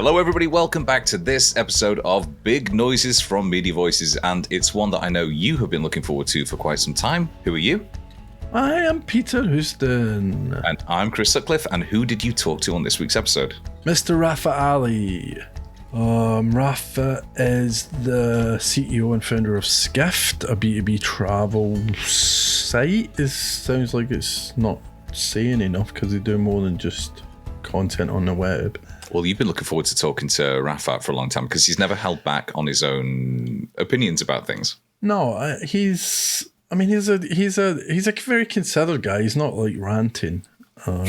Hello everybody, welcome back to this episode of Big Noises from Media Voices, and it's one that I know you have been looking forward to for quite some time. Who are you? I am Peter Houston. And I'm Chris Sutcliffe, and who did you talk to on this week's episode? Mr. Rafat Ali. Rafat is the CEO and founder of Skift, a B2B travel site. It sounds like it's not saying enough because they do more than just content on the web. Well, you've been looking forward to talking to Rafat for a long time because he's never held back on his own opinions about things. No, he's a very considered guy. He's not like ranting, but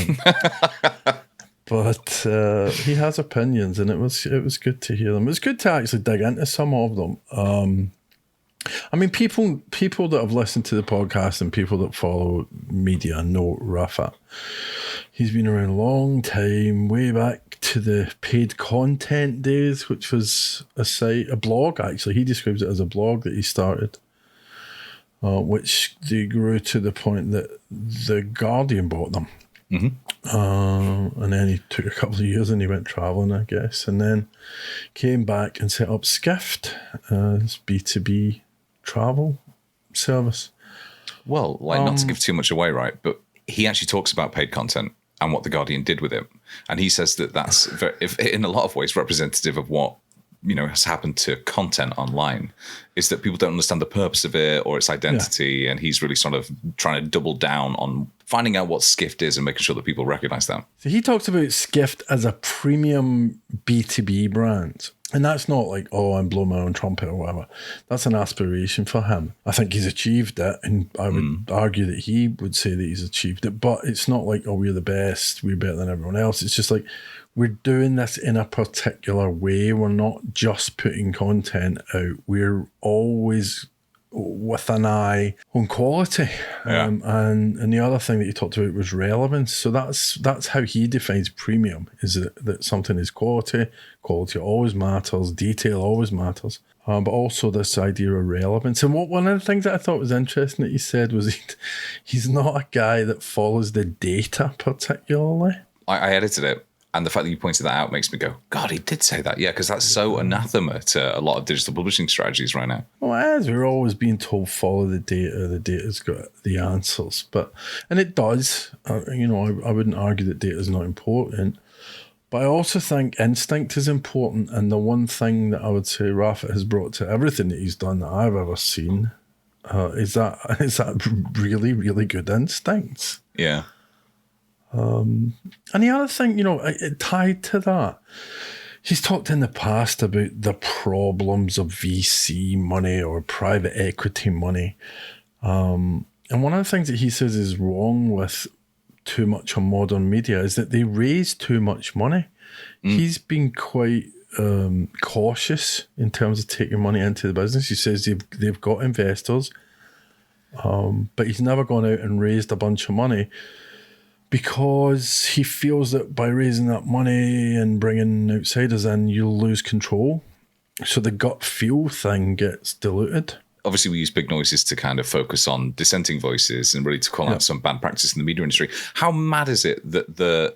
he has opinions, and it was good to hear them. It was good to actually dig into some of them. People that have listened to the podcast and people that follow media know Rafat. He's been around a long time, way back to the paid content days, which was a blog actually. He describes it as a blog that he started, which they grew to the point that The Guardian bought them. Mm-hmm. And then he took a couple of years and he went travelling, I guess, and then came back and set up Skift as B2B travel service. Well, not to give too much away, right? But he actually talks about paid content and what The Guardian did with it. And he says that that's, in a lot of ways, representative of what has happened to content online, is that people don't understand the purpose of it or its identity. Yeah. And he's really sort of trying to double down on finding out what Skift is and making sure that people recognize that. So he talks about Skift as a premium B2B brand. And that's not like, I'm blowing my own trumpet or whatever. That's an aspiration for him. I think he's achieved it, and I would argue that he would say that he's achieved it. But it's not like, we're the best, we're better than everyone else. It's just like, we're doing this in a particular way. We're not just putting content out. We're always with an eye on quality. Yeah. And the other thing that you talked about was relevance. So that's how he defines premium, is that something is quality. Quality always matters. Detail always matters. But also this idea of relevance. And one of the things that I thought was interesting that he said was he's not a guy that follows the data particularly. I edited it. And the fact that you pointed that out makes me go, God, he did say that. Yeah, because that's so anathema to a lot of digital publishing strategies right now. Well, as we're always being told, follow the data. The data's got the answers. And it does. I wouldn't argue that data is not important. But I also think instinct is important. And the one thing that I would say Rafat has brought to everything that he's done that I've ever seen is that really, really good instincts. Yeah. And the other thing, tied to that, he's talked in the past about the problems of VC money or private equity money. And one of the things that he says is wrong with too much on modern media is that they raise too much money. He's been quite cautious in terms of taking money into the business. He says they've got investors, but he's never gone out and raised a bunch of money, because he feels that by raising that money and bringing outsiders in, you'll lose control. So the gut feel thing gets diluted. Obviously, we use Big Noises to kind of focus on dissenting voices and really to call out some bad practice in the media industry. How mad is it that the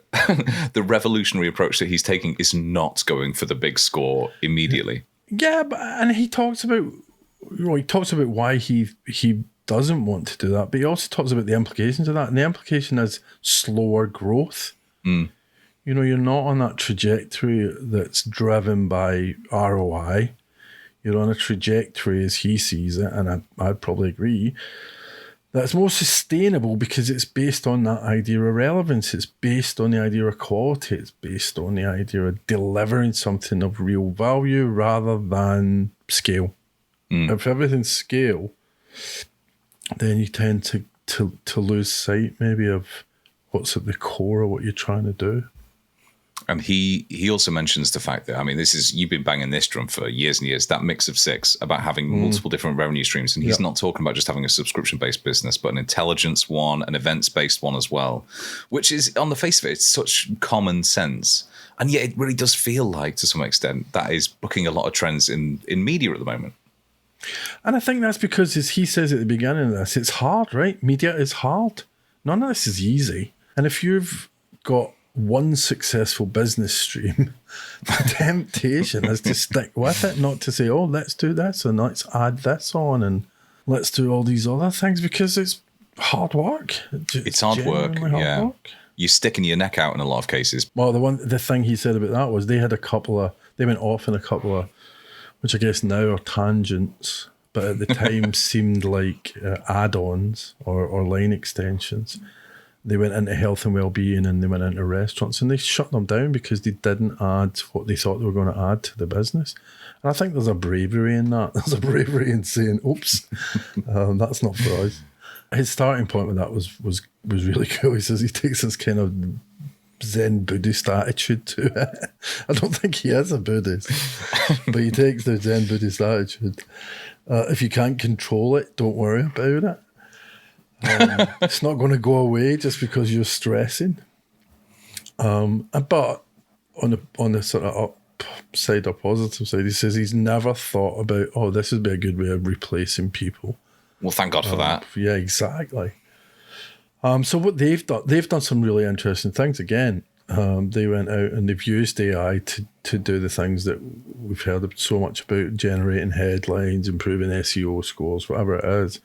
the revolutionary approach that he's taking is not going for the big score immediately? Yeah, and he talks about why he doesn't want to do that, but he also talks about the implications of that, and the implication is slower growth. You're not on that trajectory that's driven by ROI. You're on a trajectory, as he sees it, and I'd probably agree, that's more sustainable because it's based on that idea of relevance. It's based on the idea of quality. It's based on the idea of delivering something of real value rather than scale. If everything's scale, then you tend to lose sight maybe of what's at the core of what you're trying to do. And he also mentions the fact that, you've been banging this drum for years and years, that mix of six about having multiple different revenue streams. And he's not talking about just having a subscription-based business, but an intelligence one, an events-based one as well, which is, on the face of it, it's such common sense. And yet it really does feel like, to some extent, that is booking a lot of trends in media at the moment. And I think that's because, as he says at the beginning of this, it's hard, right? Media is hard. None of this is easy. And if you've got one successful business stream, the temptation is to stick with it, not to say, oh, let's do this and let's add this on and let's do all these other things, because it's hard work. It's hard work, work. You're sticking your neck out in a lot of cases. Well, the thing he said about that was they went off in a couple of, which I guess now are tangents, but at the time seemed like add-ons or line extensions. They went into health and well-being and they went into restaurants, and they shut them down because they didn't add what they thought they were going to add to the business. And I think there's a bravery in that. There's a bravery in saying, oops, that's not for us. His starting point with that was really cool. He says he takes this kind of Zen Buddhist attitude to it. I don't think he is a Buddhist, but he takes the Zen Buddhist attitude. If you can't control it, don't worry about it. It's not going to go away just because you're stressing. But on the sort of upside or positive side, he says he's never thought about, oh, this would be a good way of replacing people. Well, thank God for that. Yeah, exactly. So what they've done some really interesting things again. They went out and they've used AI to do the things that we've heard so much about, generating headlines, improving SEO scores, whatever it is.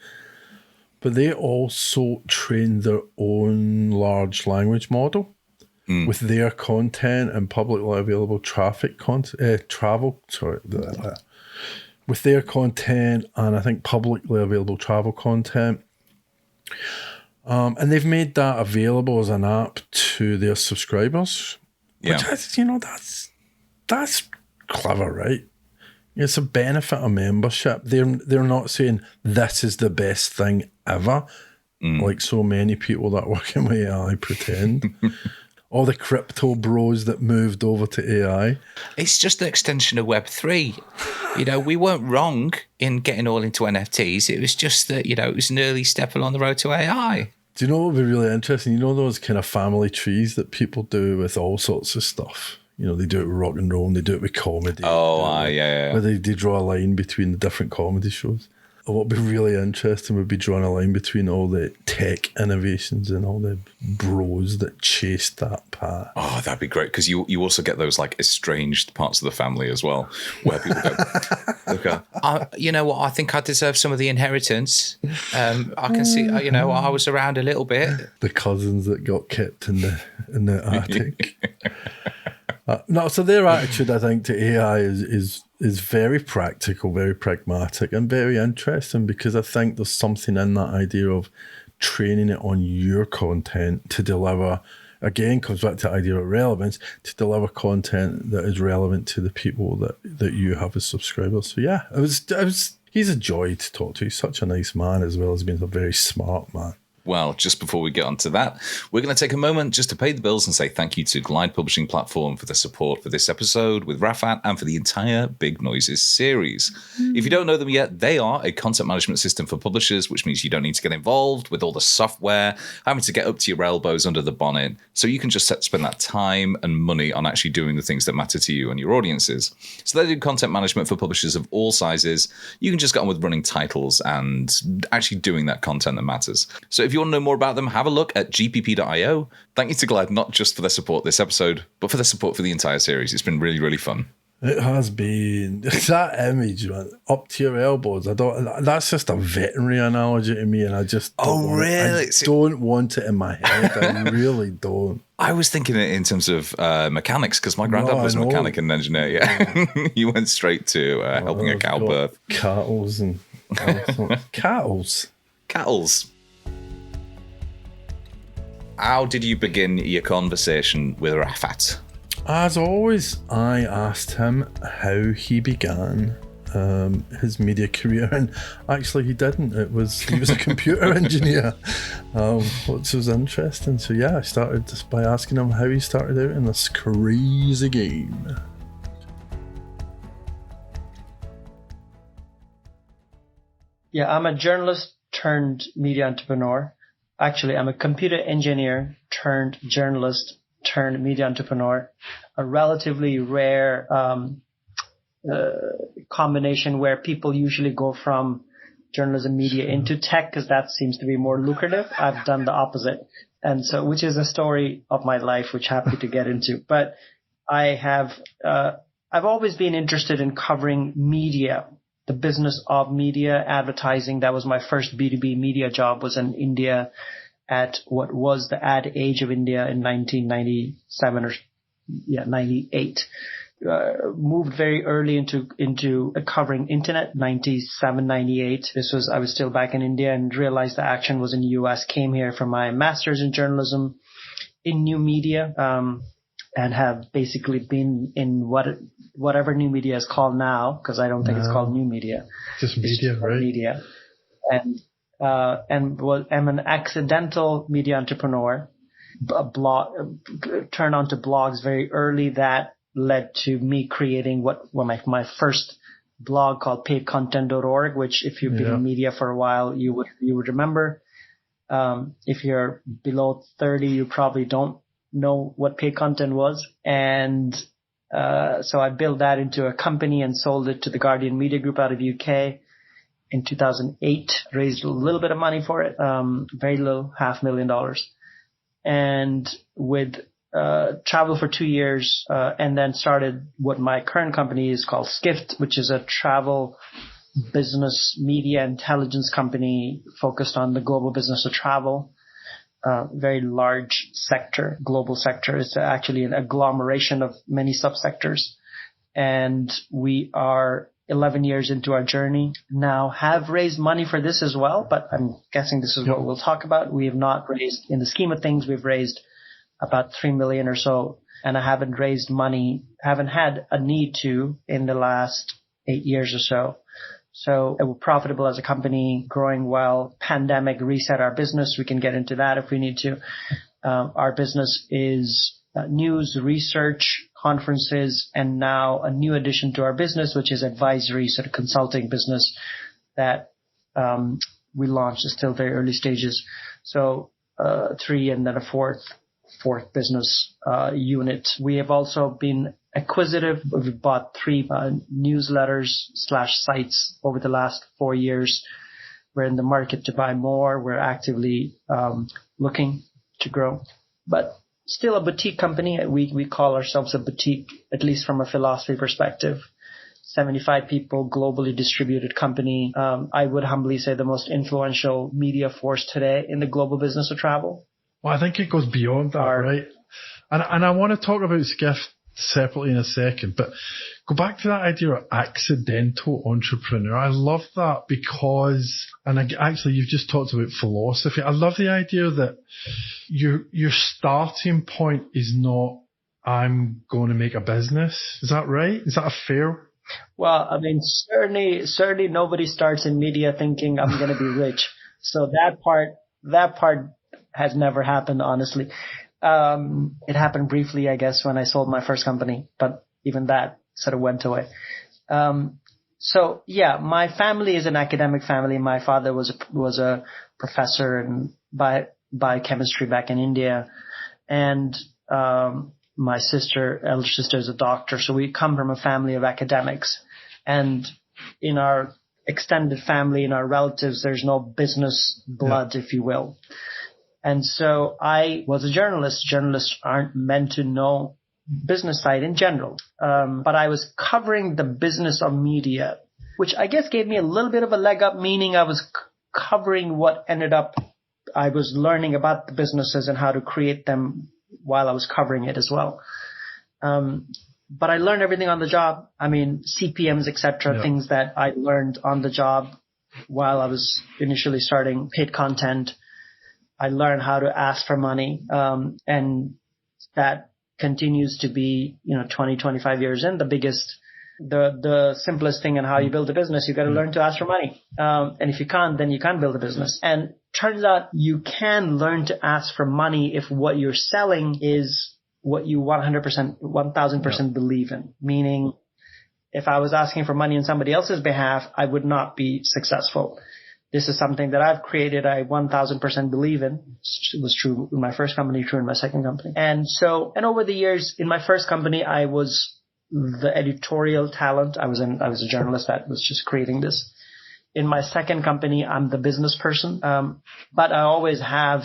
But they also trained their own large language model with their content and publicly available with their content and I think publicly available travel content. And they've made that available as an app to their subscribers. Yeah. Which is, that's clever, right? It's a benefit of membership. They're not saying this is the best thing ever, like so many people that work in AI pretend. All the crypto bros that moved over to AI. It's just an extension of Web3. We weren't wrong in getting all into NFTs. It was just that, it was an early step along the road to AI. Do you know what would be really interesting? Those kind of family trees that people do with all sorts of stuff? They do it with rock and roll and they do it with comedy. Oh, yeah. Where they draw a line between the different comedy shows. What would be really interesting would be drawing a line between all the tech innovations and all the bros that chased that path. Oh, that'd be great, because you also get those like estranged parts of the family as well, where people go, you know what, I think I deserve some of the inheritance. I can see, I was around a little bit. The cousins that got kept in the attic. No, so their attitude, I think, to AI is very practical, very pragmatic, and very interesting, because I think there's something in that idea of training it on your content to deliver. Again, comes back to the idea of relevance, to deliver content that is relevant to the people that you have as subscribers. So yeah, it was. He's a joy to talk to. He's such a nice man, as well as being a very smart man. Well, just before we get on to that, we're going to take a moment just to pay the bills and say thank you to Glide Publishing Platform for the support for this episode with Rafat and for the entire Big Noises series. If you don't know them yet, they are a content management system for publishers, which means you don't need to get involved with all the software, having to get up to your elbows under the bonnet. So you can just spend that time and money on actually doing the things that matter to you and your audiences. So they do content management for publishers of all sizes. You can just get on with running titles and actually doing that content that matters. So if you want to know more about them, have a look at gpp.io. Thank you to Glide, not just for their support this episode, but for their support for the entire series. It's been really, really fun. It has been. That image, man, up to your elbows. That's just a veterinary analogy to me, and I just don't want it in my head. I really don't. I was thinking it in terms of mechanics, because my granddad was a mechanic and engineer. Yeah, he went straight to helping a cow birth. Cattles and cattles. How did you begin your conversation with Rafat? As always, I asked him how he began his media career, and actually he didn't. He was a computer engineer, which was interesting. So yeah, I started just by asking him how he started out in this crazy game. Yeah, I'm a journalist turned media entrepreneur. Actually, I'm a computer engineer turned journalist turned media entrepreneur. A relatively rare combination where people usually go from journalism media into tech because that seems to be more lucrative. I've done the opposite. And so, which is a story of my life, which happy to get into. But I have, I've always been interested in covering media, the business of media, advertising. That was my first B2B media job, was in India at what was the ad age of India in 1997 or 98. Moved very early into covering internet, 97, 98. I was still back in India and realized the action was in the US, came here for my master's in journalism in new media, and have basically been in whatever new media is called now, because I don't think it's called new media. Just media, right? Media. And I'm an accidental media entrepreneur, turned onto blogs very early. That led to me creating my first blog called paidcontent.org, which if you've been in media for a while, you would remember. If you're below 30, you probably don't know what paid content was. And so I built that into a company and sold it to the Guardian Media Group out of UK in 2008, raised a little bit of money for it, very little, $500,000. And with travel for 2 years, and then started what my current company is called Skift, which is a travel business media intelligence company focused on the global business of travel. Very large sector, global sector. It's actually an agglomeration of many subsectors. And we are 11 years into our journey now, have raised money for this as well, but I'm guessing this is what we'll talk about. We have not raised, in the scheme of things, we've raised about 3 million or so, and I haven't raised money, haven't had a need to in the last 8 years or so. So we're profitable as a company, growing well. Pandemic reset our business. We can get into that if we need to. Our business is news, research, conferences, and now a new addition to our business, which is advisory, sort of consulting business that we launched. It's still very early stages. So 3 and then a fourth business unit. We have also been acquisitive. We've bought 3 newsletters/sites over the last 4 years. We're in the market to buy more. We're actively looking to grow, but still a boutique company. We call ourselves a boutique, at least from a philosophy perspective. 75 people, globally distributed company. I would humbly say the most influential media force today in the global business of travel. Well, I think it goes beyond that, right? And I want to talk about Skift separately in a second, but go back to that idea of accidental entrepreneur. I love that because, and actually you've just talked about philosophy. I love the idea that your starting point is not, I'm going to make a business. Is that right? Is that a fair? Well, I mean, certainly nobody starts in media thinking I'm going to be rich. So that part has never happened, honestly. It happened briefly, I guess, when I sold my first company, but even that sort of went away. So yeah, my family is an academic family. My father was a professor in biochemistry back in India, and my elder sister is a doctor. So we come from a family of academics, and in our extended family, in our relatives, there's no business blood, if you will. And so I was a journalist. Journalists aren't meant to know business side in general. But I was covering the business of media, which I guess gave me a little bit of a leg up, meaning I was covering what ended up, I was learning about the businesses and how to create them while I was covering it as well. But I learned everything on the job. I mean, CPMs, etc., things that I learned on the job while I was initially starting paid content. I learned how to ask for money, and that continues to be, 20, 25 years in, the simplest thing in how you build a business. You got to learn to ask for money. And if you can't, then you can't build a business. And turns out you can learn to ask for money if what you're selling is what you 100%, 1000% believe in. Meaning, if I was asking for money on somebody else's behalf, I would not be successful. This is something that I've created, I 1000% believe in. It was true in my first company, true in my second company. And over the years, in my first company, I was the editorial talent. I was a journalist that was just creating this. in my second company, I'm the business person. But I always have,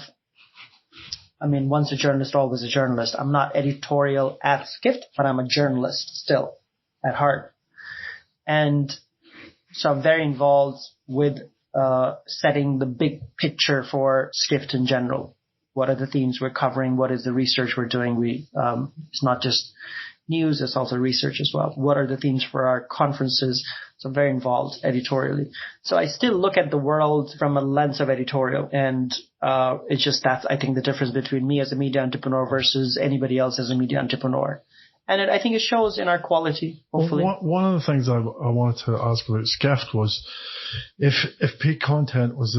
once a journalist, always a journalist. I'm not editorial at Skift, but I'm a journalist still at heart. And so I'm very involved with setting the big picture for Skift in general. What are the themes we're covering? What is the research we're doing? It's not just news, it's also research as well. What are the themes for our conferences? So I'm very involved editorially. So I still look at the world from a lens of editorial. And it's just that's, I think, the difference between me as a media entrepreneur versus anybody else as a media entrepreneur. And I think it shows in our quality, hopefully. Well, one of the things I wanted to ask about Skift was if paid content was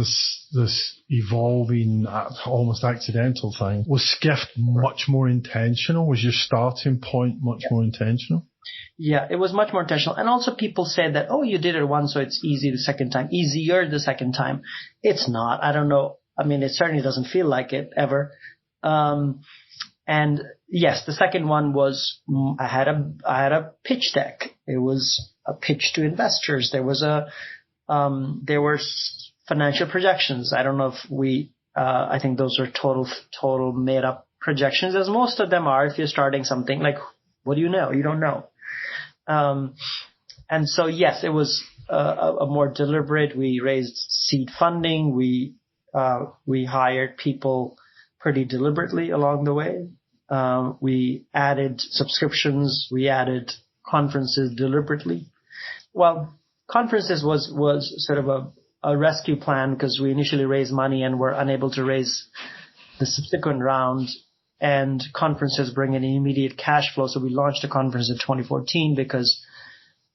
this evolving, almost accidental thing, was Skift much more intentional? Was your starting point much more intentional? Yeah, it was much more intentional. And also people said that, oh, you did it once, so it's easier the second time. It's not. I don't know. It certainly doesn't feel like it ever. And yes, the second one was I had a pitch deck. It was a pitch to investors. There were financial projections. I don't know if I think those are total made up projections, as most of them are. If you're starting something, like, what do you know? You don't know. And so yes, it was a more deliberate. We raised seed funding. We hired people pretty deliberately along the way. We added subscriptions. We added conferences deliberately. Well, conferences was sort of a rescue plan because we initially raised money and were unable to raise the subsequent round. And conferences bring in immediate cash flow. So we launched a conference in 2014 because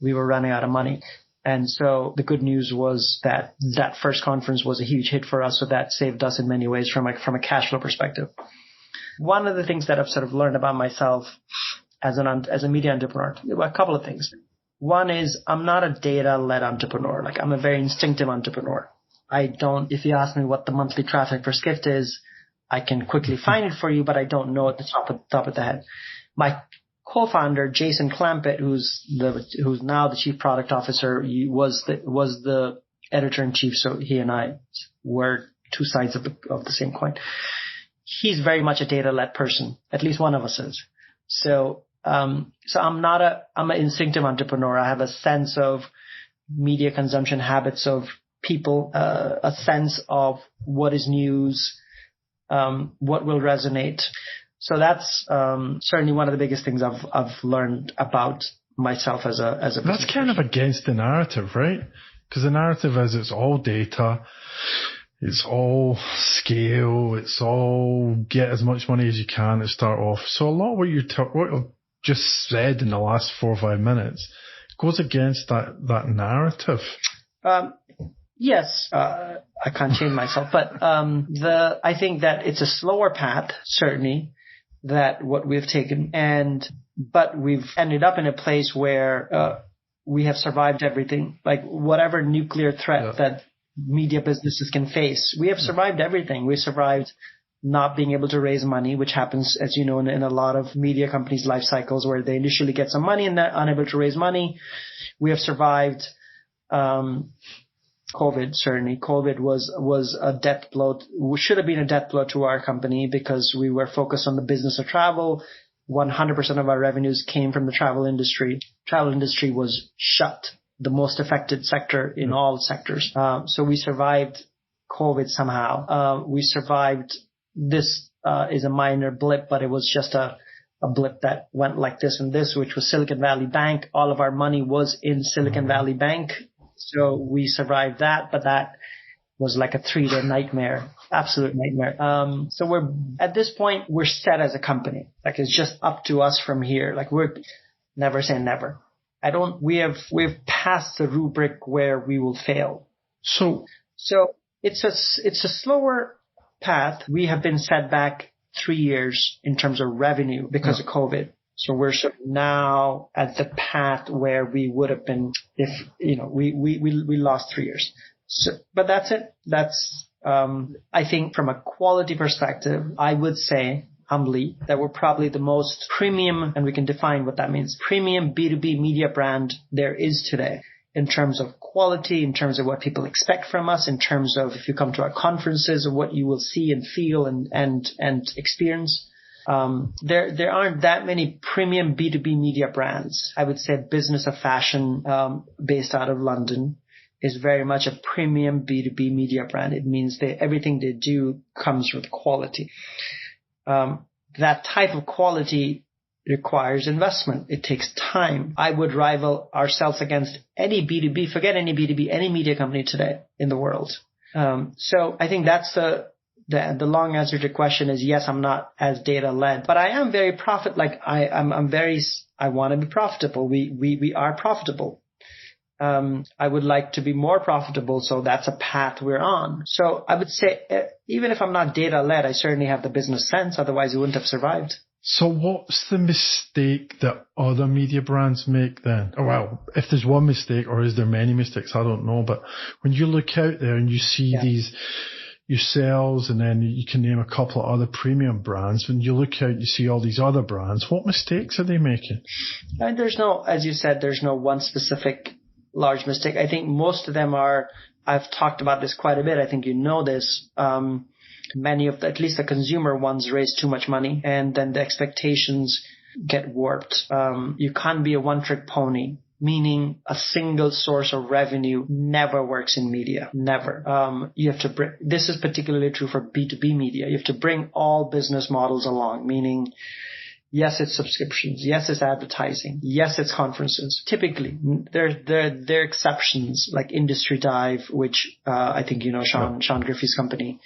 we were running out of money. And so the good news was that first conference was a huge hit for us. So that saved us in many ways from a cash flow perspective. One of the things that I've sort of learned about myself as a media entrepreneur, a couple of things. One is I'm not a data-led entrepreneur. Like, I'm a very instinctive entrepreneur. If you ask me what the monthly traffic for Skift is, I can quickly find it for you, but I don't know at the top of the head. My co-founder, Jason Clampett, who's now the chief product officer, he was the editor-in-chief. So he and I were two sides of the same coin. He's very much a data-led person. At least one of us is. So I'm an instinctive entrepreneur. I have a sense of media consumption habits of people, a sense of what is news, what will resonate. So that's certainly one of the biggest things I've learned about myself as a business That's kind of against the narrative, right? Because the narrative is it's all data, it's all scale, it's all get as much money as you can to start off. So a lot of what you've just said in the last 4 or 5 minutes goes against that narrative. Yes, I can't change myself, but I think that it's a slower path, certainly, that what we've taken, but we've ended up in a place where we have survived everything, like whatever nuclear threat that media businesses can face. We have survived everything. We survived not being able to raise money, which happens, as you know, in a lot of media companies' life cycles, where they initially get some money and they're unable to raise money. We have survived COVID, certainly. COVID was a death blow, should have been a death blow to our company because we were focused on the business of travel. 100% of our revenues came from the travel industry. Travel industry was shut, the most affected sector in all sectors. So we survived COVID somehow. We survived. This is a minor blip, but it was just a blip that went like this and this, which was Silicon Valley Bank. All of our money was in Silicon Valley Bank. So we survived that, but that was like a 3-day nightmare, absolute nightmare. So we're at this point, we're set as a company. Like, it's just up to us from here. Like, we're never say never. We've passed the rubric where we will fail. So it's a slower path. We have been set back 3 years in terms of revenue because of COVID. So we're sort of now at the path where we would have been if, we lost 3 years. So, but that's it. That's, I think from a quality perspective, I would say humbly that we're probably the most premium, and we can define what that means, premium B2B media brand there is today. in terms of quality, in terms of what people expect from us, in terms of if you come to our conferences, of what you will see and feel and experience. There aren't that many premium B2B media brands. I would say Business of Fashion, based out of London, is very much a premium B2B media brand. It means everything they do comes with quality. That type of quality requires investment. It takes time. I would rival ourselves against any B2B, forget any B2B, any media company today in the world. So I think that's the long answer to your question is yes, I'm not as data led, but I am very I want to be profitable. We are profitable. I would like to be more profitable. So that's a path we're on. So I would say, even if I'm not data led, I certainly have the business sense. Otherwise we wouldn't have survived. So what's the mistake that other media brands make then? Oh, well, if there's one mistake, or is there many mistakes? I don't know. But when you look out there and you see these yourselves, and then you can name a couple of other premium brands, when you look out, you see all these other brands, what mistakes are they making? And there's no, as you said, there's no one specific large mistake. I think most of them are, I've talked about this quite a bit. I think you know this. Many of at least the consumer ones raise too much money, and then the expectations get warped. You can't be a one-trick pony, meaning a single source of revenue never works in media. Never. You have to this is particularly true for B2B media. You have to bring all business models along, meaning yes, it's subscriptions. Yes, it's advertising. Yes, it's conferences. Typically, there are exceptions like Industry Dive, which I think you know Sean Griffey's company.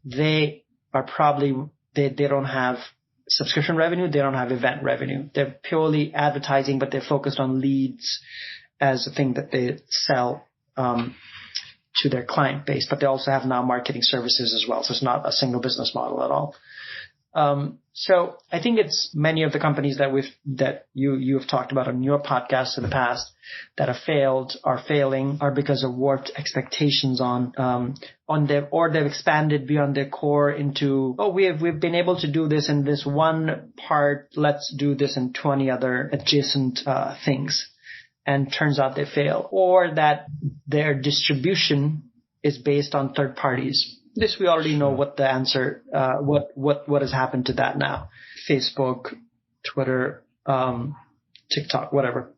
They are probably, they don't have subscription revenue. They don't have event revenue. They're purely advertising, but they're focused on leads as a thing that they sell to their client base. But they also have now marketing services as well. So it's not a single business model at all. So I think it's many of the companies that you have talked about on your podcast in the past that have failed, are failing, are because of warped expectations on their, or they've expanded beyond their core into, we've been able to do this in this one part. Let's do this in 20 other adjacent things. And turns out they fail, or that their distribution is based on third parties. This we already know what the answer, what has happened to that now. Facebook, Twitter, TikTok, whatever.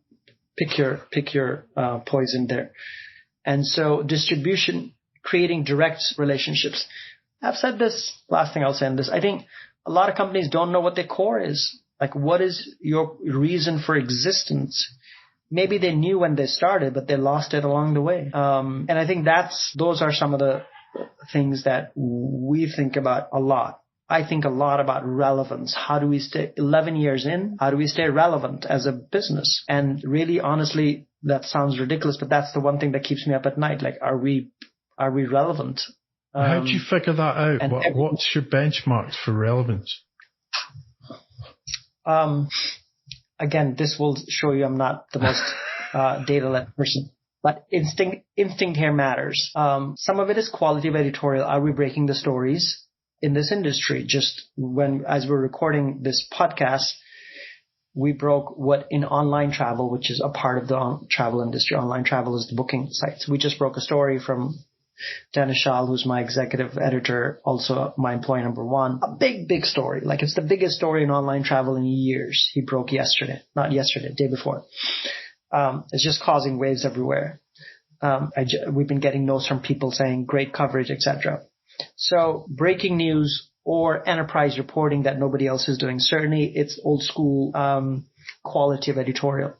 Pick your poison there. And so distribution, creating direct relationships. I've said this, last thing I'll say on this. I think a lot of companies don't know what their core is. Like, what is your reason for existence? Maybe they knew when they started, but they lost it along the way. And I think those are some of the things that we think about a lot. I think a lot about relevance. How do we stay 11 years in? How do we stay relevant as a business? And really, honestly, that sounds ridiculous, but that's the one thing that keeps me up at night. Like, are we relevant? How do you figure that out? What's your benchmarks for relevance? Again, this will show you I'm not the most data-led person. But instinct here matters. Some of it is quality of editorial. Are we breaking the stories in this industry? Just as we're recording this podcast, we broke what in online travel, which is a part of the travel industry. Online travel is the booking sites. We just broke a story from Dennis Schall, who's my executive editor, also my employee number one. A big story. Like, it's the biggest story in online travel in years. He broke yesterday. Not yesterday, day before. It's just causing waves everywhere. We've been getting notes from people saying great coverage, etc. So breaking news or enterprise reporting that nobody else is doing. Certainly it's old school quality of editorial.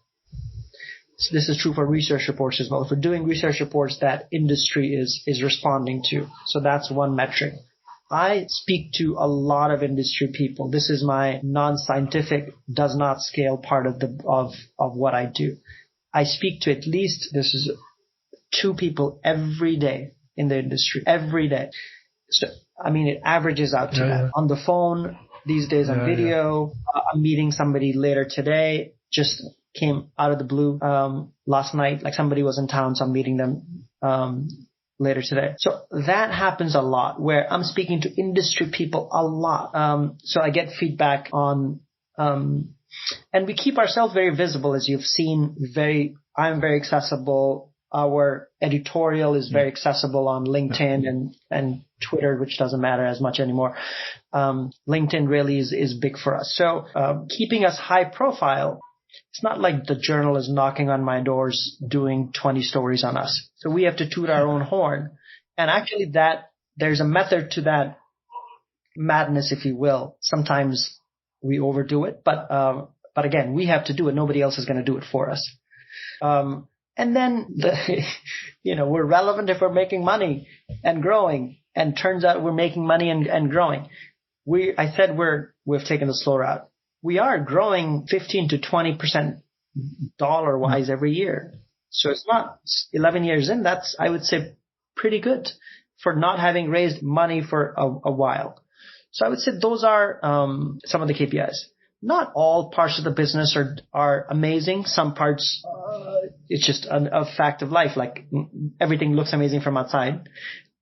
So this is true for research reports as well. If we're doing research reports that industry is responding to. So that's one metric. I speak to a lot of industry people. This is my non-scientific, does not scale part of what I do. I speak to at least, this is 2 people every day in the industry, every day. So, I mean, it averages out to that. On the phone, these days on video. I'm meeting somebody later today, just came out of the blue last night. Like, somebody was in town, so I'm meeting them later today. So that happens a lot, where I'm speaking to industry people a lot. So I get feedback on, and we keep ourselves very visible, as you've seen. I'm very accessible. Our editorial is very accessible on LinkedIn and Twitter, which doesn't matter as much anymore. LinkedIn really is big for us. So keeping us high profile, it's not like the journal is knocking on my doors doing 20 stories on us. So we have to toot our own horn. And actually there's a method to that madness, if you will. Sometimes we overdo it, but again, we have to do it. Nobody else is going to do it for us. And then, we're relevant if we're making money and growing. And turns out we're making money and growing. I said we've taken the slow route. We are growing 15 to 20% dollar-wise every year. So it's not 11 years in. That's, I would say, pretty good for not having raised money for a while. So I would say those are some of the KPIs. Not all parts of the business are amazing. Some parts, it's just a fact of life. Like everything looks amazing from outside.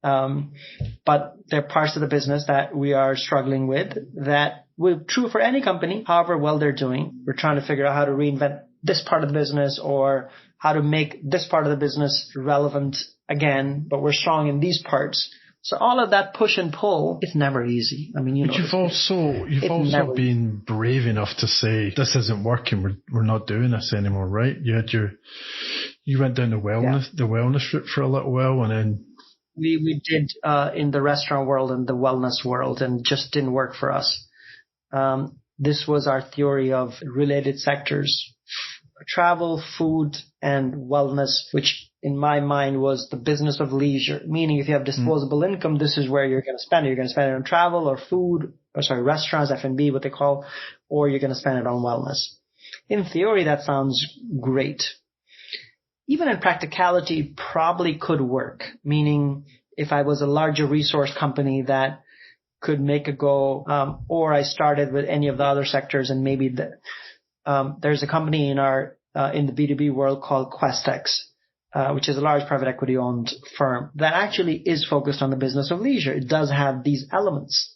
But there are parts of the business that we are struggling with that will be true for any company, however well they're doing. We're trying to figure out how to reinvent this part of the business or how to make this part of the business relevant again, but we're strong in these parts. So all of that push and pull, it's never easy. I mean, but you've also been brave enough to say this isn't working. We're not doing this anymore, right? You went down the wellness route for a little while, and then we did in the restaurant world and the wellness world, and just didn't work for us. This was our theory of related sectors: travel, food, and wellness, which in my mind was the business of leisure, meaning if you have disposable income, this is where you're going to spend it. You're going to spend it on travel or food, restaurants, F&B, what they call, or you're going to spend it on wellness. In theory, that sounds great. Even in practicality, probably could work, meaning if I was a larger resource company that could make a go, or I started with any of the other sectors, and maybe there's a company in the B2B world called QuestX, which is a large private equity owned firm that actually is focused on the business of leisure. It does have these elements.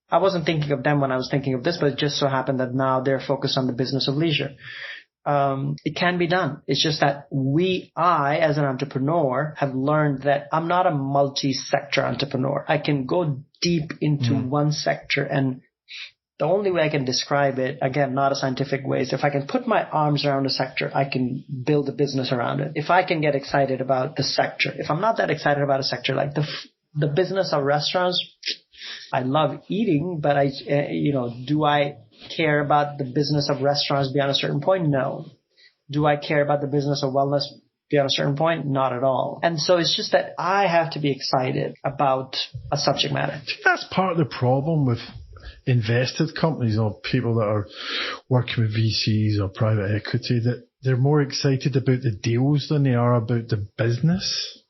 I wasn't thinking of them when I was thinking of this, but it just so happened that now they're focused on the business of leisure. It can be done. It's just that I, as an entrepreneur, have learned that I'm not a multi-sector entrepreneur. I can go deep into one sector, and the only way I can describe it, again, not a scientific way, is if I can put my arms around a sector, I can build a business around it. If I can get excited about the sector, if I'm not that excited about a sector, like the business of restaurants, I love eating, but do I care about the business of restaurants beyond a certain point? No. Do I care about the business of wellness beyond a certain point? Not at all. And so it's just that I have to be excited about a subject matter. I think that's part of the problem with invested companies or people that are working with VCs or private equity, that they're more excited about the deals than they are about the business.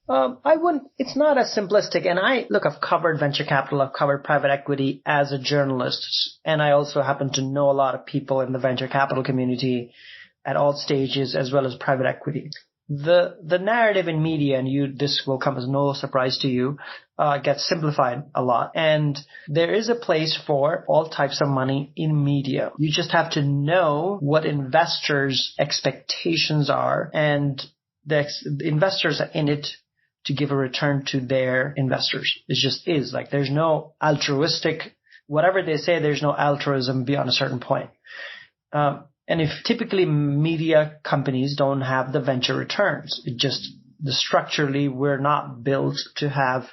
It's not as simplistic. And I've covered venture capital, I've covered private equity as a journalist. And I also happen to know a lot of people in the venture capital community at all stages, as well as private equity. The narrative in media, and this will come as no surprise to you, gets simplified a lot. And there is a place for all types of money in media. You just have to know what investors' expectations are, and the investors are in it to give a return to their investors. It just is. Like, there's no altruistic, whatever they say, there's no altruism beyond a certain point. And if typically media companies don't have the venture returns, structurally, we're not built to have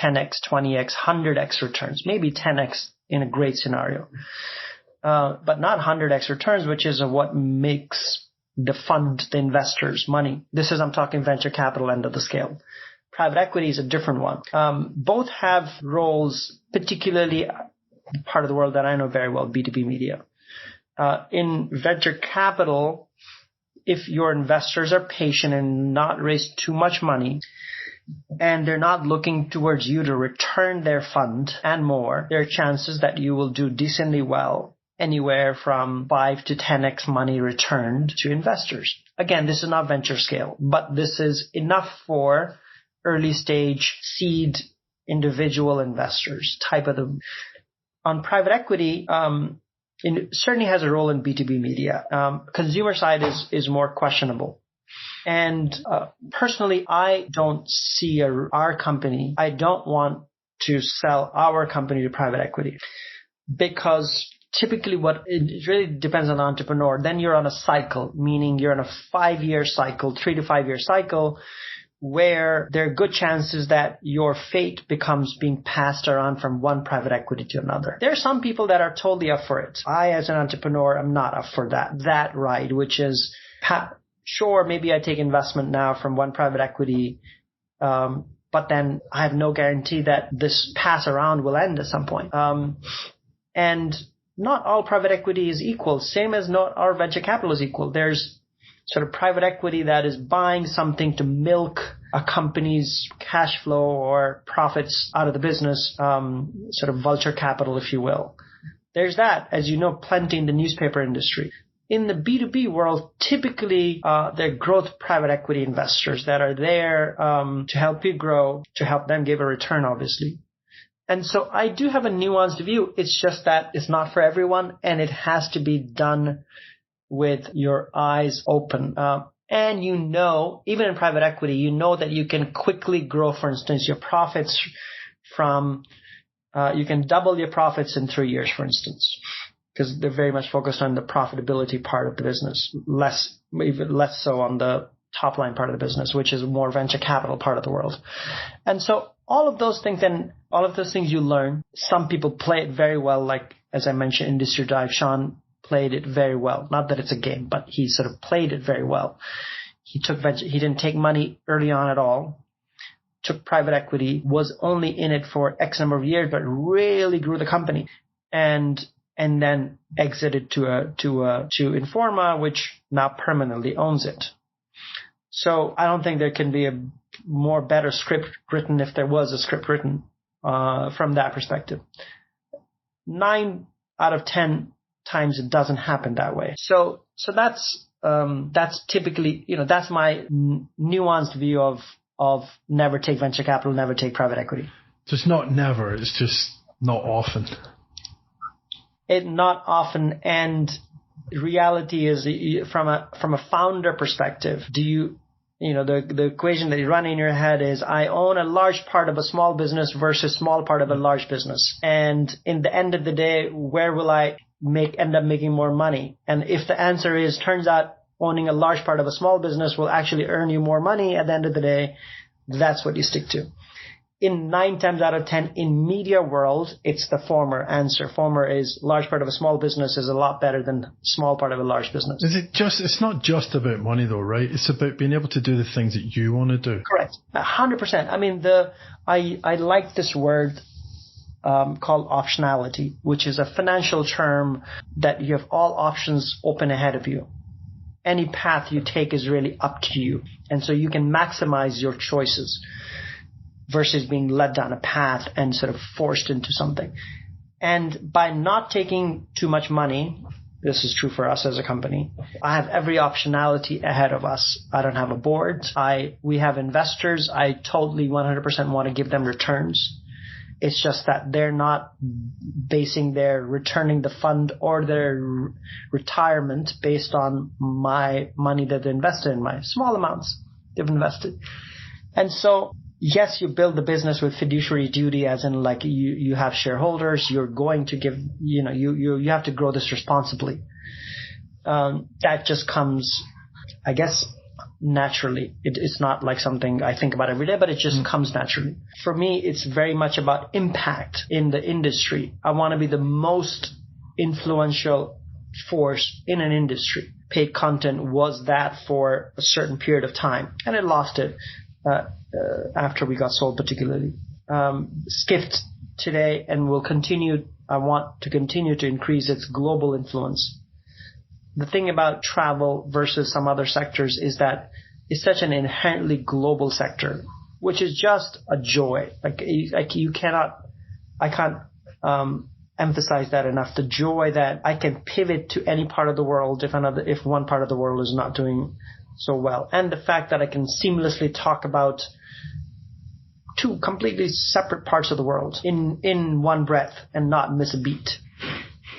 10x, 20x, 100x returns, maybe 10x in a great scenario, but not 100x returns, which is what makes the investors money. I'm talking venture capital end of the scale. Private equity is a different one. Both have roles, particularly part of the world that I know very well, B2B media. In venture capital, if your investors are patient and not raise too much money, and they're not looking towards you to return their fund and more, there are chances that you will do decently well, anywhere from 5 to 10x money returned to investors. Again, this is not venture scale, but this is enough for early stage seed individual investors type of them. On private equity, certainly has a role in B2B media. Consumer side is more questionable. And personally, I don't see our company. I don't want to sell our company to private equity, because typically it really depends on the entrepreneur. Then you're on a cycle, meaning you're on a 5-year cycle, 3 to 5 year cycle, where there are good chances that your fate becomes being passed around from one private equity to another. There are some people that are totally up for it. I, as an entrepreneur, am not up for that ride, which is, sure, maybe I take investment now from one private equity, but then I have no guarantee that this pass around will end at some point. And not all private equity is equal, same as not all venture capital is equal. There's sort of private equity that is buying something to milk a company's cash flow or profits out of the business, sort of vulture capital, if you will. There's that, as you know, plenty in the newspaper industry. In the B2B world, typically, they're growth private equity investors that are there to help you grow, to help them give a return, obviously. And so I do have a nuanced view. It's just that it's not for everyone, and it has to be done with your eyes open. And even in private equity, that you can quickly grow, for instance, your profits you can double your profits in 3 years, for instance, because they're very much focused on the profitability part of the business, even less so on the top line part of the business, which is more venture capital part of the world. And so all of those things you learn. Some people play it very well, like, as I mentioned, Industry Dive, Sean played it very well. Not that it's a game, but he sort of played it very well. He didn't take money early on at all, took private equity, was only in it for X number of years, but really grew the company, and then exited to Informa, which now permanently owns it. So I don't think there can be a more better script written, if there was a script written, from that perspective. 9 out of 10 times it doesn't happen that way. So that's typically, that's my nuanced view of never take venture capital, never take private equity. So it's not never, it's just not often. Not often, and reality is, from a founder perspective, the equation that you run in your head is, I own a large part of a small business versus small part of a large business. And in the end of the day, where will I end up making more money? And if the answer is, turns out owning a large part of a small business will actually earn you more money at the end of the day, that's what you stick to. In 9 times out of 10 in media world, it's the former answer. Former is large part of a small business is a lot better than small part of a large business. It's not just about money though, right? It's about being able to do the things that you want to do. Correct. 100%. I mean, I like this word called optionality, which is a financial term that you have all options open ahead of you. Any path you take is really up to you. And so you can maximize your choices versus being led down a path and sort of forced into something. And by not taking too much money, this is true for us as a company, I have every optionality ahead of us. I don't have a board. We have investors. I totally 100% want to give them returns. It's just that they're not basing their returning the fund or their retirement based on my money that they invested in, my small amounts they've invested. And so, yes, you build the business with fiduciary duty, as in, like, you have shareholders, you're going to give, you have to grow this responsibly. That just comes, I guess, naturally. It's not like something I think about every day, but it just comes naturally. For me, it's very much about impact in the industry. I want to be the most influential force in an industry. Paid content was that for a certain period of time, and it lost it after we got sold, particularly. Skift today, and will continue. I want to continue to increase its global influence. The thing about travel versus some other sectors is that it's such an inherently global sector, which is just a joy. I can't emphasize that enough. The joy that I can pivot to any part of the world if one part of the world is not doing so well, and the fact that I can seamlessly talk about 2 completely separate parts of the world in one breath and not miss a beat.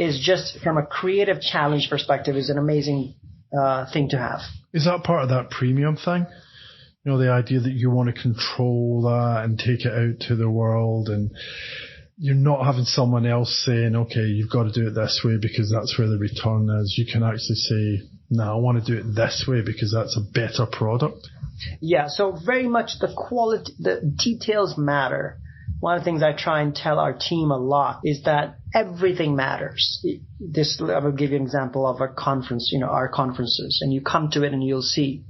is just from a creative challenge perspective is an amazing thing to have. Is that part of that premium thing? You know, the idea that you want to control that and take it out to the world, and you're not having someone else saying, okay, you've got to do it this way because that's where the return is. You can actually say, no, I want to do it this way because that's a better product. Yeah, so very much the quality, the details matter. One of the things I try and tell our team a lot is that everything matters. I will give you an example of a conference, our conferences, and you come to it and you'll see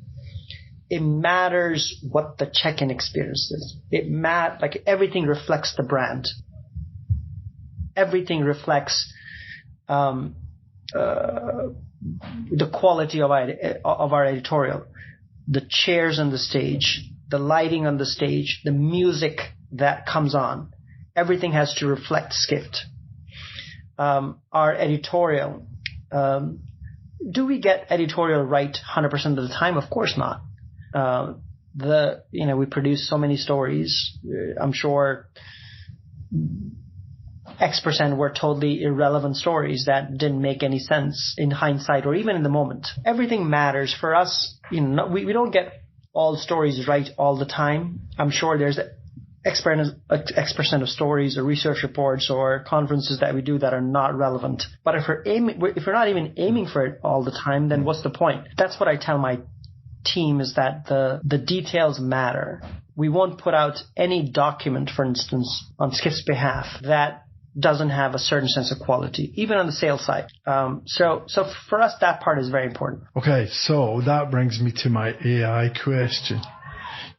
it matters what the check-in experience is. Like everything reflects the brand. Everything reflects the quality of our editorial, the chairs on the stage, the lighting on the stage, the music that comes on. Everything has to reflect Skift. Our editorial. Do we get editorial right 100% of the time? Of course not. We produce so many stories. I'm sure X% were totally irrelevant stories that didn't make any sense in hindsight or even in the moment. Everything matters for us. We don't get all stories right all the time. I'm sure there's X% of stories or research reports or conferences that we do that are not relevant. But if we're not even aiming for it all the time, then what's the point? That's what I tell my team, is that the details matter. We won't put out any document, for instance, on Skift's behalf that doesn't have a certain sense of quality, even on the sales side. So for us, that part is very important. Okay, so that brings me to my AI question.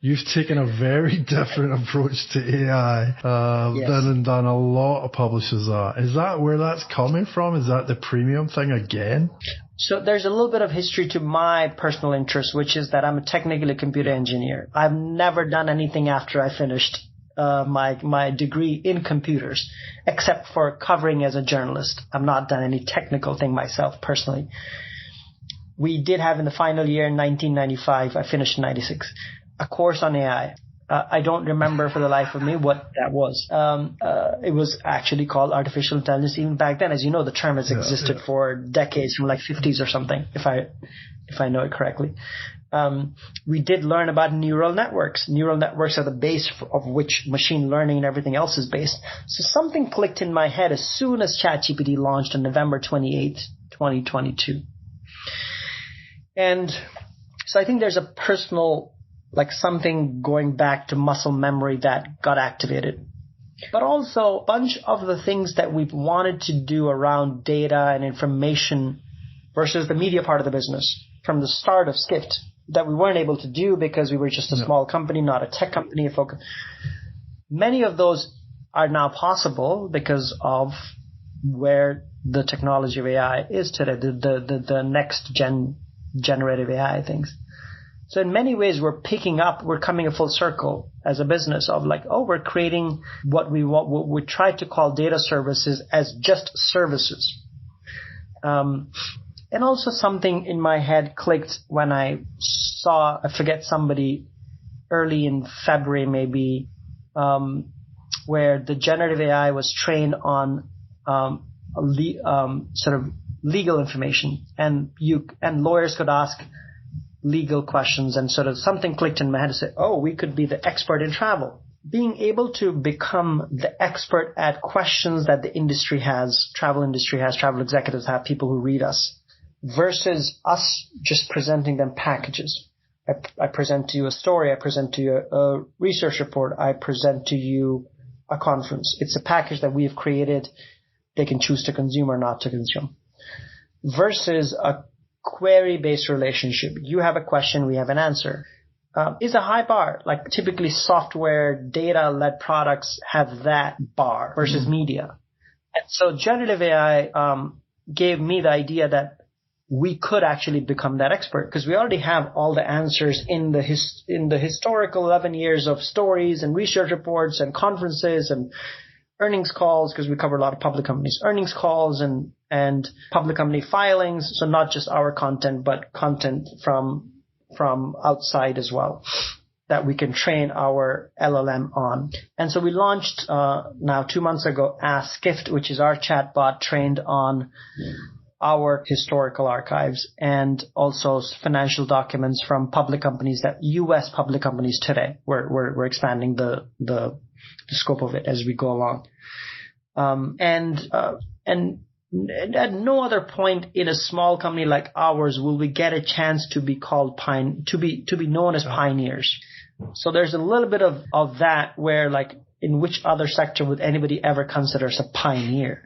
You've taken a very different approach to AI than a lot of publishers are. Is that where that's coming from? Is that the premium thing again? So there's a little bit of history to my personal interest, which is that I'm a technically computer engineer. I've never done anything after I finished my degree in computers, except for covering as a journalist. I've not done any technical thing myself personally. We did have in the final year in 1995, I finished in 96, a course on AI. I don't remember for the life of me what that was. It was actually called artificial intelligence even back then. As you know, the term has existed for decades, from like 50s or something, if I know it correctly. We did learn about neural networks. Neural networks are the base of which machine learning and everything else is based. So something clicked in my head as soon as ChatGPT launched on November 28th, 2022. And so I think there's a personal, like something going back to muscle memory that got activated. But also a bunch of the things that we've wanted to do around data and information versus the media part of the business from the start of Skift that we weren't able to do because we were just a small company, not a tech company. Many of those are now possible because of where the technology of AI is today, the next gen generative AI things. So in many ways, we're coming a full circle as a business of like, we're creating what we try to call data services as just services. And also something in my head clicked when I saw, I forget, somebody early in February maybe, where the generative AI was trained on sort of legal information, and lawyers could ask legal questions, and sort of something clicked in my head to say, we could be the expert in travel. Being able to become the expert at questions that the industry has, travel executives have, people who read us, versus us just presenting them packages. I present to you a story, I present to you a research report, I present to you a conference. It's a package that we have created. They can choose to consume or not to consume. Versus a query-based relationship. You have a question, we have an answer. Is a high bar. Like typically software, data-led products have that bar versus media. And so generative AI gave me the idea that we could actually become that expert because we already have all the answers in the historical 11 years of stories and research reports and conferences and earnings calls, because we cover a lot of public companies, earnings calls and public company filings. So not just our content, but content from outside as well. that we can train our LLM on. And so we launched now 2 months ago Skift, which is our chatbot trained on our historical archives and also financial documents from public companies, that U.S. public companies today. We're expanding the scope of it as we go along. And at no other point in a small company like ours will we get a chance to be called to be known as pioneers. So there's a little bit of that where, like, in which other sector would anybody ever consider us a pioneer?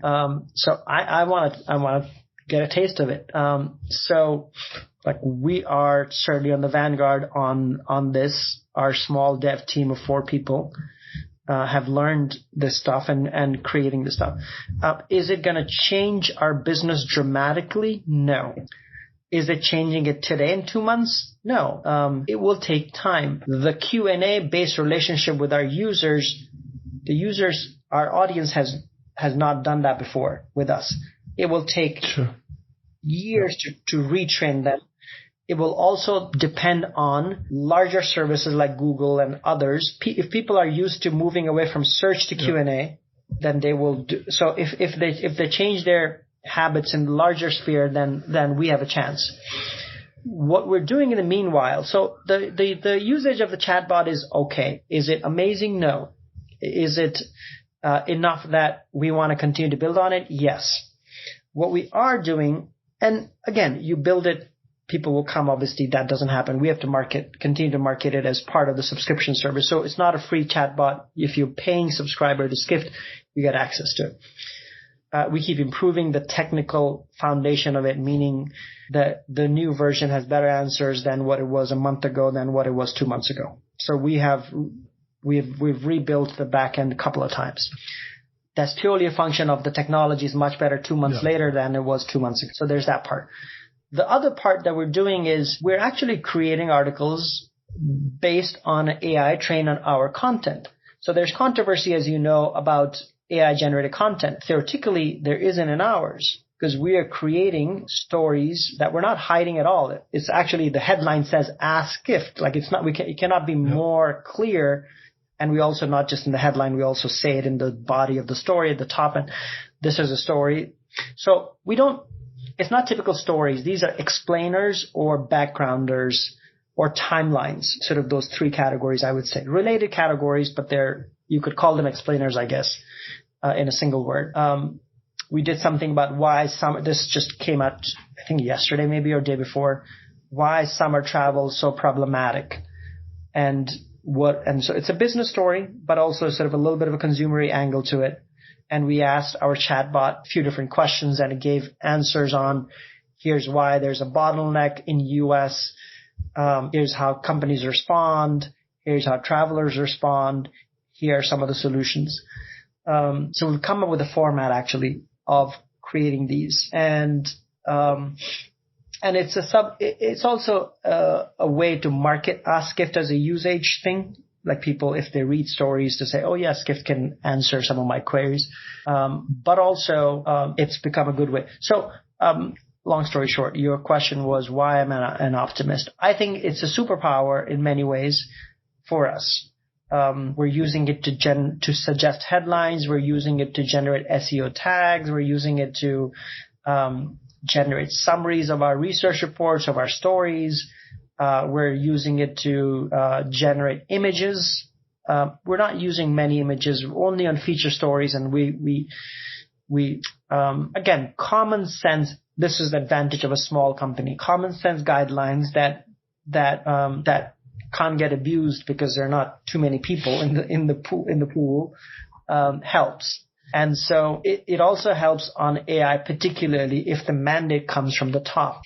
So I want to get a taste of it. So like, we are certainly on the vanguard on this. Our small dev team of 4 people have learned this stuff and creating this stuff. Is it going to change our business dramatically? No. Is it changing it today in 2 months? No. It will take time. The Q&A based relationship with our users, our audience has not done that before with us. It will take years to retrain them. It will also depend on larger services like Google and others. If people are used to moving away from search to Q&A, then they will do. So if they change their habits in the larger sphere, then we have a chance. What we're doing in the meanwhile, so the usage of the chatbot is okay. Is it amazing? No. Is it enough that we want to continue to build on it? Yes. What we are doing, and again, you build it, people will come. Obviously, that doesn't happen. We have to continue to market it as part of the subscription service. So it's not a free chatbot. If you're paying subscriber to Skift, you get access to it. We keep improving the technical foundation of it, meaning that the new version has better answers than what it was a month ago, than what it was 2 months ago. So we've rebuilt the back end a couple of times. That's purely a function of the technology is much better 2 months later than it was 2 months ago. So there's that part. The other part that we're doing is we're actually creating articles based on AI trained on our content. So there's controversy, as you know, about AI-generated content. Theoretically, there isn't in ours, because we are creating stories that we're not hiding at all. It's actually, the headline says "Ask Skift." Like, it's not, it cannot be more clear. And we also, not just in the headline, we also say it in the body of the story at the top. And this is a story. So it's not typical stories. These are explainers or backgrounders or timelines, sort of those 3 categories, I would say. Related categories, but you could call them explainers, I guess, in a single word. We did something about why this just came out, I think yesterday maybe, or day before, why summer travel is so problematic. And so it's a business story, but also sort of a little bit of a consumery angle to it. And we asked our chatbot a few different questions, and it gave answers on, here's why there's a bottleneck in US. Here's how companies respond. Here's how travelers respond. Here are some of the solutions. So we've come up with a format, actually, of creating these. And it's also a way to market Skift as a usage thing. Like, people, if they read stories, to say, oh yeah, Skift can answer some of my queries. But also, it's become a good way. So, long story short, your question was why I'm an optimist. I think it's a superpower in many ways for us. We're using it to suggest headlines. We're using it to generate SEO tags. We're using it to generate summaries of our research reports, of our stories. We're using it to generate images. We're not using many images, only on feature stories. And we again, common sense. This is the advantage of a small company. Common sense guidelines that can't get abused because there are not too many people in the pool helps. And so it also helps on AI, particularly if the mandate comes from the top.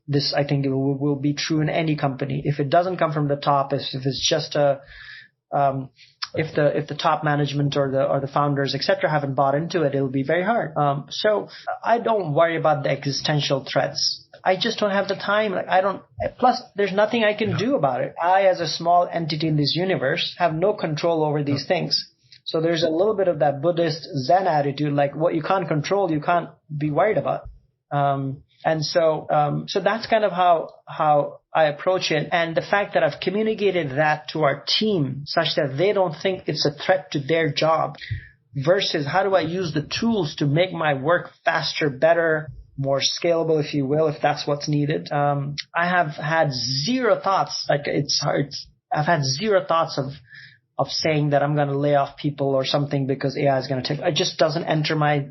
This, I think, will be true in any company. If it doesn't come from the top, if it's just if the top management or the founders, etc., haven't bought into it, it'll be very hard. So I don't worry about the existential threats. I just don't have the time. Plus, there's nothing I can do about it. I, as a small entity in this universe, have no control over these things. So there's a little bit of that Buddhist Zen attitude, like what you can't control, you can't be worried about. And so that's kind of how I approach it. And the fact that I've communicated that to our team such that they don't think it's a threat to their job, versus how do I use the tools to make my work faster, better, more scalable, if you will, if that's what's needed. I have had zero thoughts. Like, it's hard. I've had zero thoughts of saying that I'm going to lay off people or something because AI is going to take. It just doesn't enter my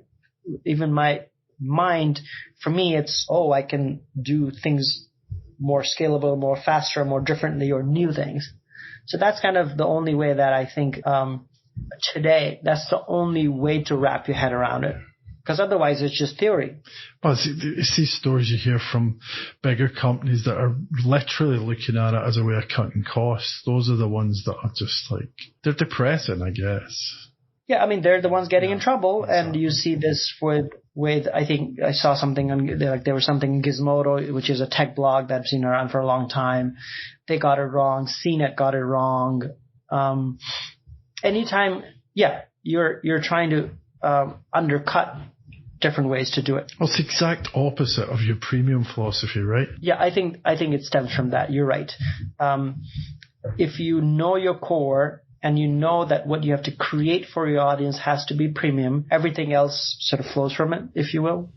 mind. For me, it's, I can do things more scalable, more faster, more differently, or new things. So that's kind of the only way that I think today, that's the only way to wrap your head around it. Because otherwise it's just theory. Well, it's these stories you hear from bigger companies that are literally looking at it as a way of cutting costs. Those are the ones that are just like, they're depressing, I guess. Yeah, I mean, they're the ones getting in trouble. Exactly. And you see this with I think I saw something on, there was something in Gizmodo, which is a tech blog that's been around for a long time. They got it wrong. CNET got it wrong. Anytime, you're trying to undercut different ways to do it. Well, it's the exact opposite of your premium philosophy, right? Yeah, I think it stems from that. You're right. If you know your core and you know that what you have to create for your audience has to be premium, everything else sort of flows from it, if you will.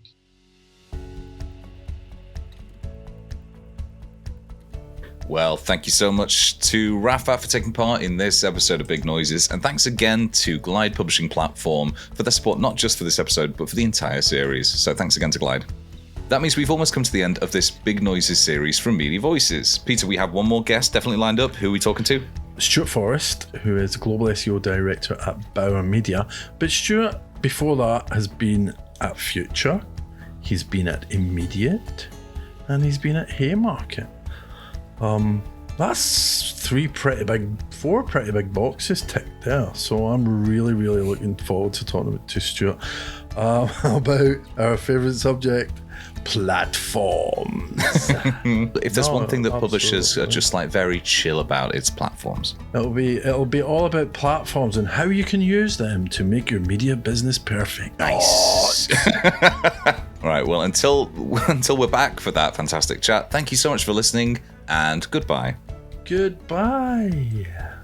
Well, thank you so much to Rafat for taking part in this episode of Big Noises, and thanks again to Glide Publishing Platform for their support, not just for this episode, but for the entire series. So thanks again to Glide. That means we've almost come to the end of this Big Noises series from Media Voices. Peter, we have one more guest definitely lined up. Who are we talking to? Stuart Forrest, who is Global SEO Director at Bauer Media. But Stuart, before that, has been at Future, he's been at Immediate, and he's been at Haymarket. That's four pretty big boxes ticked there. So I'm really, really looking forward to talking to Stuart about our favourite subject, platforms. If there's one thing that publishers are just like very chill about, it's platforms. It'll be all about platforms and how you can use them to make your media business perfect. Nice. All right. Well, until we're back for that fantastic chat, thank you so much for listening, and goodbye. Goodbye.